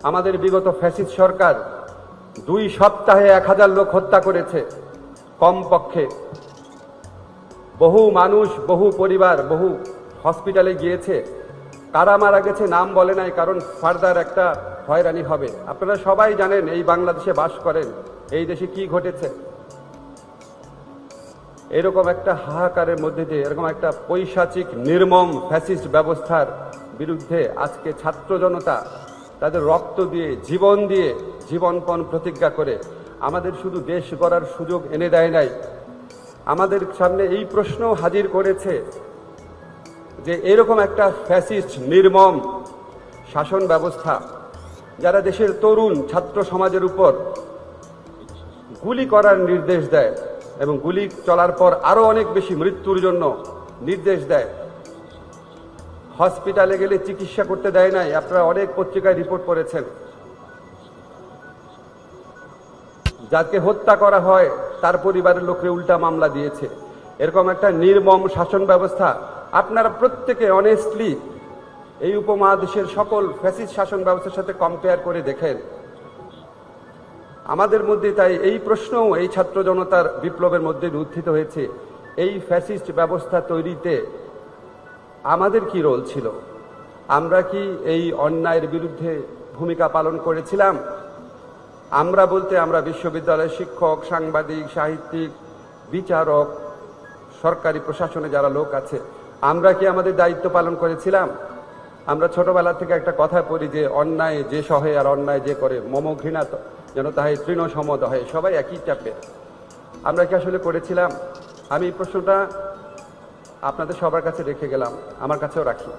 আমাদের বিগত ফ্যাসিস্ট সরকার 2 সপ্তাহে 1000 লোক হত্যা করেছে কমপক্ষে। বহু মানুষ, বহু পরিবার, বহু হসপিটালে গিয়েছে। কারা মারা গেছে নাম বলে নাই, কারণ ফার্দার একটা হয়রানি হবে। আপনারা সবাই জানেন এই বাংলাদেশে বাস করেন, এই দেশে কি ঘটেছে। এরকম একটা হাহাকারের মধ্যে দিয়ে, এরকম একটা পৈশাচিক নির্মম ফ্যাসিস্ট ব্যবস্থার বিরুদ্ধে আজকে ছাত্র জনতা তাদের রক্ত দিয়ে, জীবনপণ প্রতিজ্ঞা করে আমাদের শুধু দেশ গড়ার সুযোগ এনে দেয় নাই, আমাদের সামনে এই প্রশ্নও হাজির করেছে যে এরকম একটা ফ্যাসিস্ট নির্মম শাসন ব্যবস্থা যারা দেশের তরুণ ছাত্র সমাজের উপর গুলি করার নির্দেশ দেয় এবং গুলি চলার পর আরো অনেক বেশি মৃত্যুর জন্য নির্দেশ দেয়, হসপিটালে গেলে চিকিৎসা করতে দেয় নাই। আপনারা অনেক পত্রিকায় রিপোর্ট করেছেন। যাকে হত্যা করা হয় তার পরিবারের লোককে উল্টা মামলা দিয়েছে। এরকম একটা নির্মম শাসন ব্যবস্থা আপনারা প্রত্যেকে অনেস্টলি এই উপমহাদেশের সকল ফ্যাসিস্ট শাসন ব্যবস্থার সাথে কম্পেয়ার করে দেখেন। আমাদের মধ্যে তাই এই প্রশ্নও এই ছাত্র জনতার বিপ্লবের মধ্যে উত্থিত হয়েছে, এই ফ্যাসিস্ট ব্যবস্থা তৈরিতে আমাদের কি রোল ছিল? আমরা কি এই অন্যায়ের বিরুদ্ধে ভূমিকা পালন করেছিলাম? আমরা বলতে আমরা বিশ্ববিদ্যালয়ের শিক্ষক, সাংবাদিক, সাহিত্যিক, বিচারক, সরকারি প্রশাসনে যারা লোক আছে, আমরা কি আমাদের দায়িত্ব পালন করেছিলাম? আমরা ছোটবেলা থেকে একটা কথা পড়ি যে অন্যায় যে সহে আর অন্যায় যে করে মম ঘৃণা যেন তাহে তৃণ সমদহে, সবাই একই চাপে। আমরা কি আসলে করেছিলাম? আমি এই প্রশ্নটা আপনাদের সবার কাছে রেখে গেলাম, আমার কাছেও রাখি।